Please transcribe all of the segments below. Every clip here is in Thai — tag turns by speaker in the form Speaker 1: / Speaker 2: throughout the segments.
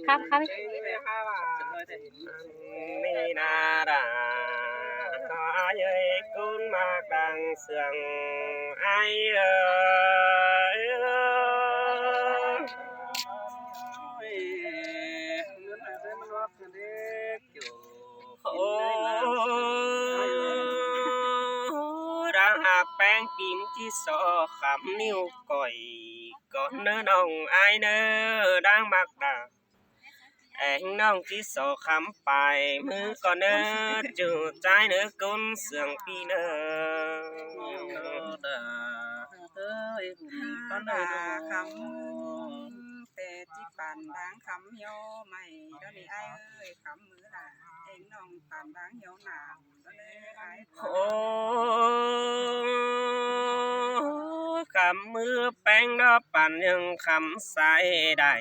Speaker 1: ครับครับ
Speaker 2: นี่นาดาเอ้ยคุณมากดังเสียงไอ้เอ้ยโอ้รังหักแป้งกิมจีสอขำนิ้วก่อยก่อนเนื้อน้องไอ้เนื้อดังมักดาแองน้องที่สอคำไปมือก่อนเนื้อจูใจเนื้อก้นเสียงปีเนื้อ
Speaker 3: ปานดาคำแต่จิปานดังคำเหี่ยวไม่ตอนนี้ไอ้เอ้ยคำมือละเองน้องปานดังเหี่ยวหนามตอนนี้ไอ้
Speaker 2: โอ้คำมือแป้งดอกปันยังคำใส่ได้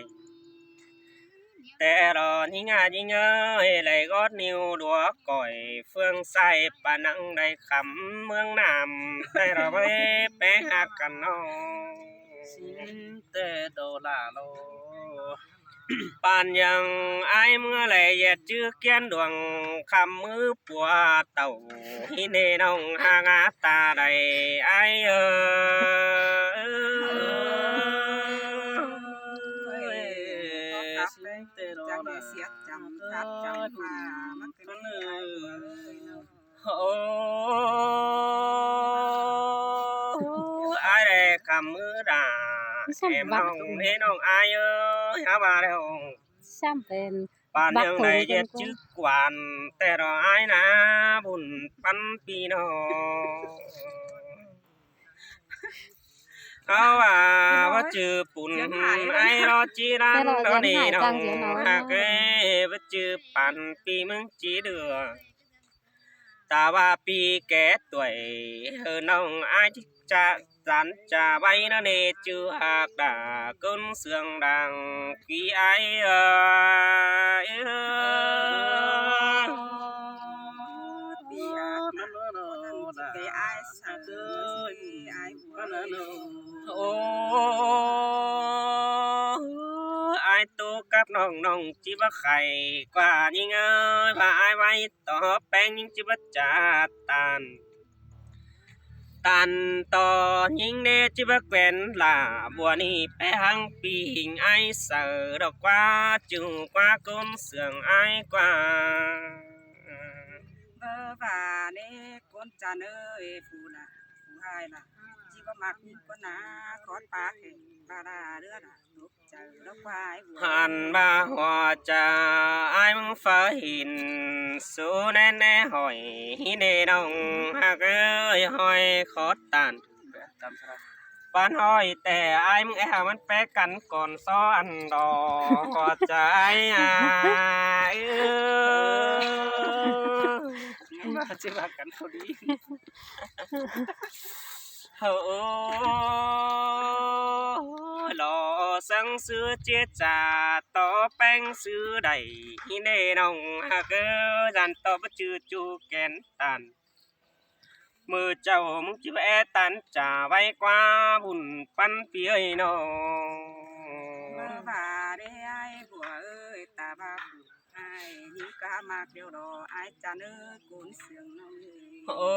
Speaker 2: แต่รอนี่งาจิงเอ้ยไหลกอดนิ้วดัวก่อยเฟืองใส่ปานังได้คำเมืองน้ำแต่เราไม่แป้งหักกันน้อง
Speaker 3: สิเตโดลาโล
Speaker 2: ปานยังไอเมื่อไหลเหยียดจื้อเกี้ยนดวงคำมือปัวเต่าฮิเนน้องหางาตาใดไอเอ
Speaker 3: จังเสียจำทับจำมามันก็เหนื่อย
Speaker 2: โอ้ไอเด็กคำมือด่าเอ็มน้องเฮ้น้องไอเอ้ยหามาแล้ว
Speaker 1: ซ้ำเป็น
Speaker 2: ปานยังได้เย็ดจึกกวนแต่รอไอ้นะบุญปันปีนอเขาว่าจือปุ่นไอ้รอจีรันตอนนี้น้องหากว่าจือปันปีมึงจีเดือตาว่าปีแก่ตัวน้องไอ้จะจันจะไว้นั่นเองจือหากด่าก้นเสียงดังกี่ไอ้โอ้ไอตัวกับน้องจิบไข่กว่ายิงเอ้ยว่าไอไว้ต่อแป้งยิงจิบจัดตันต่อยิงเนจิบแกวนลาบัวนี่แป้งปีหิงไอเสือดอกว่าจูกว่าก้นเสียงไอกว่า
Speaker 3: เบอร์ว่าเน่ก้นจานเอ้ยผู้ละผู้ให้ละจีบมักก็นาขอดปากเห็นบาดาเลือดลุกใจแล้วควาย
Speaker 2: หันบาหัวจะไอ้มึงฟ้าหินสู้แน่แน่หอยเนน้องหากเอ้ยหอยขอตันปานหอยแต่ไอ้มึงมันแปะกันก่อนซ้อนดอกหัวใจ
Speaker 3: มาจะมากันพอดี
Speaker 2: โอ้หล่อสังซื้อเจี๊ยจ่าต่อแป้งซื้อใดฮิเนน้องหากจันต่อประจือจูแกนตันมือเจ้ามึงจิบตันจ่าไว้กว่าบุญปันเปียน้อง
Speaker 3: เมื่อว่าได้ไอ้บัวเอ้ยตาบ้าบุไอ้นี่ก็มากเดียวดอไอ้จานเอ้ยกุนเสียงน้อง
Speaker 2: โอ้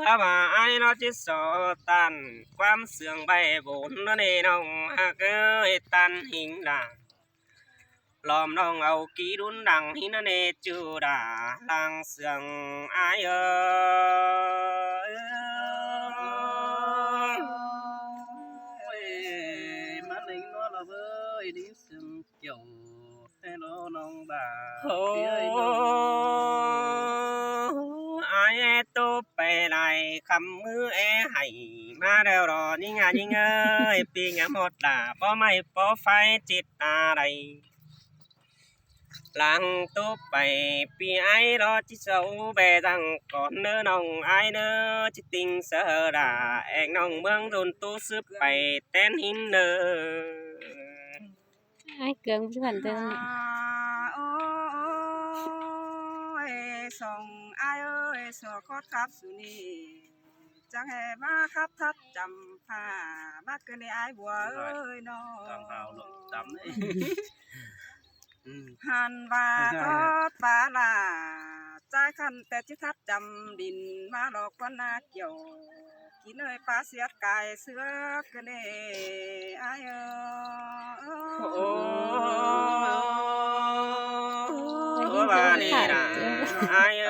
Speaker 2: อามาไอ้นอจิสอตันความเสื่องใบบุญนั่นเองน้องหากตันหิงด่าลอมน้องเอากีดุนดังหินเนจูด่าลังเสื่องไอ้
Speaker 3: มาเล่นนัวละเว้ยดิซึ่งเกี่ยวให้น้องบ่า
Speaker 2: ไอ้ตัวไปไหนคำมือให้มาแล้วรอนี่งานยิ่งเอ้ยปีงามหมดด่าเพราะไม่เพราะไฟจิตอะไรหลังตัวไปปีไอ้รอจิเสาเบดังก่อนเนื้อน้องไอ้เนื้อจิติงเสดาเอกน้องเมืองโดนตัวซึบไปเต้นหินเนื้อ
Speaker 1: ไอ้เกิงผู้พันเดิน
Speaker 3: โอ้ยส่งไอ้เอ้ยสอคอดครับสุนี จังแห่มาครับทัดจำผ้ามาเกินในอายบัวเอ้ยน้อง
Speaker 4: ตามหาวหลงตามเลย
Speaker 3: หันว่าทอดฟ้าลาใจคันแต่จิทัดจำดินมาหลอกวันนาเกี่ยวกินเอ้ยปลาเสียดไก่เสือกันเด้อายเอ้
Speaker 2: โอ้
Speaker 3: ย
Speaker 2: ว่านี่นะอาย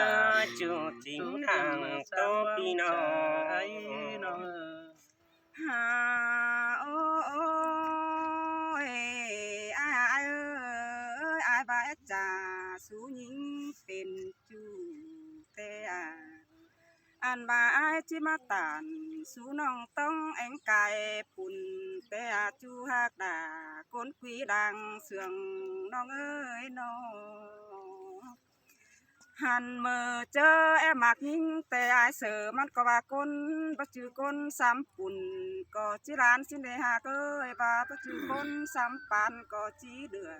Speaker 2: จูจริงทางโตพี่น้อง
Speaker 3: หาโอ้ยอายเอ้ยอายบาจ่าสู้หญิงเป็นจูแต่อันบาอายจิมาตานสู้น้องต้องแองไก่ปุ่นแต่จูหักด่าก้นคุยดังเสื่องน้องเอ้ยน้องหันเมื่อเจอแอบมากยิงแต่อายเสือมันก็ว่าก้นบ่จือก้นซ้ำปุ่นก็จิรานสินได้หากเอ้ยว่าบ่จือก้นซ้ำปานก็จีเดือ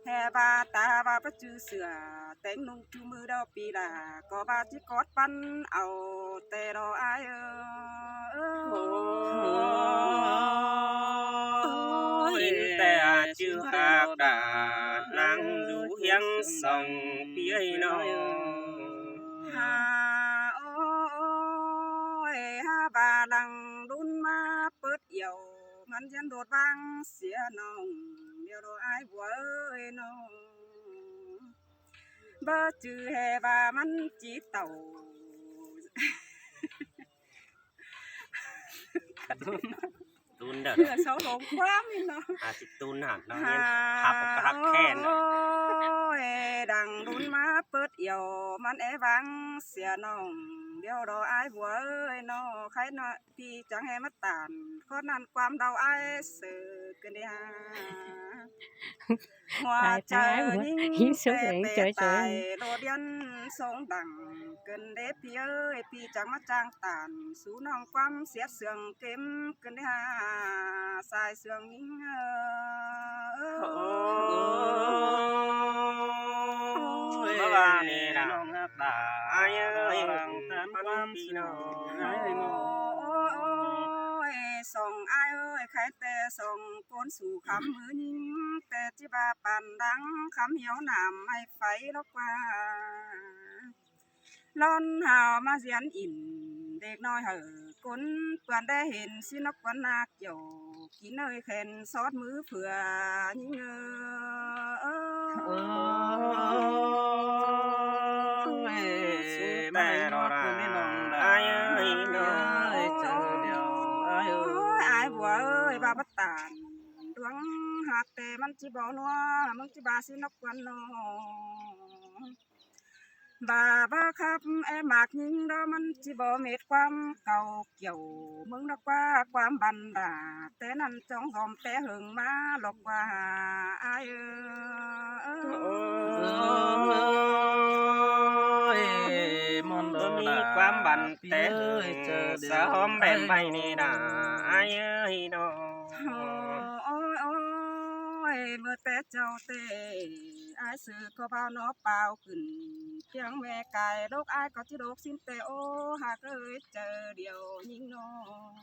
Speaker 3: แห่บาตาว่าบ่จือเสือแต่งนุ่งจูมือดอกปีลาก็ว่าจิกอดปันเอาแต่รออาย
Speaker 2: โ
Speaker 3: เ
Speaker 2: อ้ยแต่จือหากด่านางอยู่เฮียงส่องพี่ไอ้น้อง
Speaker 3: หาโอ้ยหาบาลังรุนมาเปิดเอี่ยวมันยันโดดบังเสียน้องเดี๋ยวรออายบัวเอ้ยน้องบ่จือแห่บามันจีเต่า
Speaker 2: ตูนเด้อ
Speaker 3: เพื่อเสาหลงความนี่เนาะ
Speaker 2: ตูนหักน้องเนี่ยขับกระทักแค้น
Speaker 3: โอ้ยดังรุนมาเปิดเอี่ยวมันวังเสียน้องเดี๋ยวรออายบัวเอ้ยน้อใครน้อพี่จังให้มาตานขอนั้นความเดาอายเสือกันเดียหัวใจยิ่งแต่ตายโดดยันสงดังเกินเด็บพี่เอ้ยพี่จังมาจ้างตานสู่น้องความเสียเสื่องเก็มกันเดียสายเสื่องยิ่ง
Speaker 2: ว่านี่นะ
Speaker 4: น้องฮักตา
Speaker 2: อายเอ้ย
Speaker 4: ตามความพี่น้องไอ้น้อง
Speaker 3: ส่องอายเอ้ยใครแต่ส่องก้นสู่คำมือยิงแต่จิบาปันดังคำเหี่ยวหนามไม่ไฟลกว่าล้อนหาวมาเสียนอินเด็กน้อยเหอะก้นเปื่อนได้เห็นสินกวันนาเกี่ยวกินเอ้ยแขนซอดมือเผื่อยิง
Speaker 4: แม่รอดไม่น้องได้น้อยเจอเดียวไอ้เอ้ย
Speaker 3: อายบัวเอ้ยบาบัตตานดวงหักแต่มันจิบ่นัวมึงจิบาสินกวันนอบาบาครับไอ้หมากยิงดอมันจิบ่เม็ดความเก่าเกี่ยวมึงนักว่าความบันดาแต่นั้นจองหอมแต่หึงมาหลอกว่าอาย
Speaker 4: มอนโด
Speaker 2: มีความบันแต่
Speaker 4: เจอ
Speaker 2: สะหอมแบบใบนี่นะอายเอ้ยน้อง
Speaker 3: โอ้ยโอ้ยเมื่อแต่เจ้าเตอายสื่อก็เบาเนาะเปล่าขึ้นเพียงแม่ไก่โรคอายก็จิโรคสิ้นแต่โอหากเอ้ยเจอเดียวยิ่งน้อง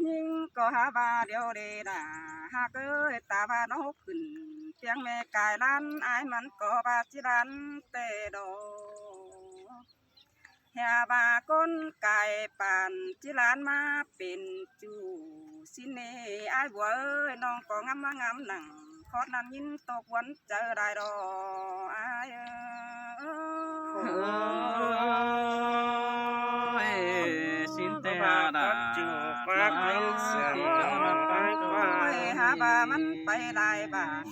Speaker 3: ยิ่งก็หาบาเดียวเดดาหากเอ้ยตาบาเนาะขึ้นเพียงแม่ไก่ล้านอายมันก็บาจิรันแต่ดอกเฮียบาก้นไก่ป่านจิรานมาเป็นจูสิเนอายบัวเอ้ยน้องก็งามมางามหนังขอนั้นยินตกวันเจอได้ดอกอาย
Speaker 4: สินเตหาดา
Speaker 3: หาบามันไปหลายบาท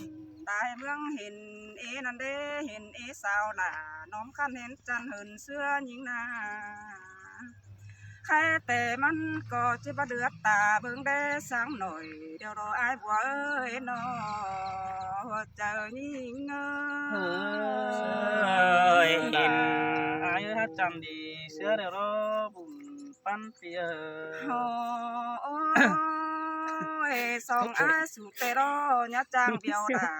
Speaker 3: ตายเมืองเห็นเอนันเดเห็นเอสาวหล่าน้อมขันเห็นจันเหินเสื้อหญิงนาใครแต่มันก็จะบาเดือดตาเบิ่งได้สังหน่อยเดี๋ยวรออายบัวเอ้ยนอเจอหญิง
Speaker 2: เห็น
Speaker 4: ไอ้ฮัจำดีเสื้อเดี๋ยวรอบุญปั้นเปีย
Speaker 3: โอ้ยสองอายสุเตรอยะจางเบียวดา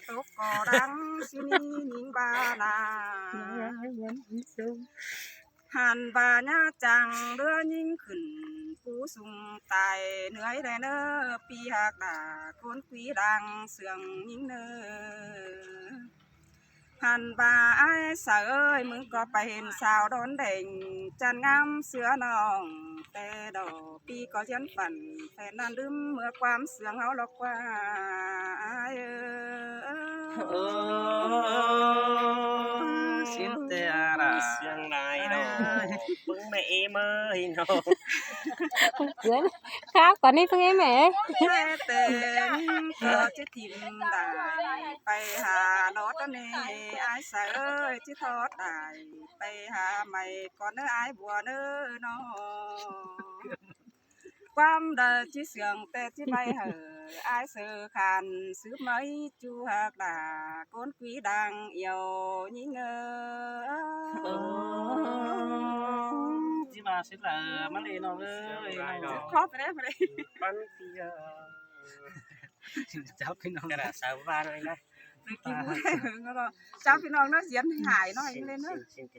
Speaker 3: ตกก่อดังสินีหญิงบานา หันบาญาจังเรือยิ่งขึ้นผู้สูงตายเหนื่อยได้เนอปีหักดาคนคุยดังเสียงยิ่งเนอหันบาไอ้สาวเอ้ยมึงก็ไปเห็นสาวโดนเด่งจันงามเสือน้องแต่ดอกปีก็เชียนฝันแฟนนั้นลืมเมื่อความเสืองเอาหลอกว่า
Speaker 4: xin tê là
Speaker 2: เสียงนายเนาะมึงไม่เอเมยเนาะ
Speaker 1: Dưỡng khác còn đi phương em mẹ
Speaker 3: แต่ก็จะทิมได้ไปหาโนอตนี่ไอ้สาวเอ้ยที่ทอดได้ไปหาใหม่ก่อนเนื้อไอ้บัวเนื้อน้องความเดินที่เสียงแต่ที่ไม่เหอไอ้เสือขันซื้อไม่จูหักดาก้นquýดังเอียวยิ่งเงอ
Speaker 4: chị bà sẽ là má lì nó ơi
Speaker 3: ครอบไปได้ไปเลย
Speaker 2: ปันเปีย
Speaker 4: cháu cái nó
Speaker 2: กระดาษสาวบ้านเลยนะ
Speaker 3: กินไม่ได้ก็เจ้าพี่น้องเนาะเสียนหายหน่อยเลยเนาะ
Speaker 2: สิ่ง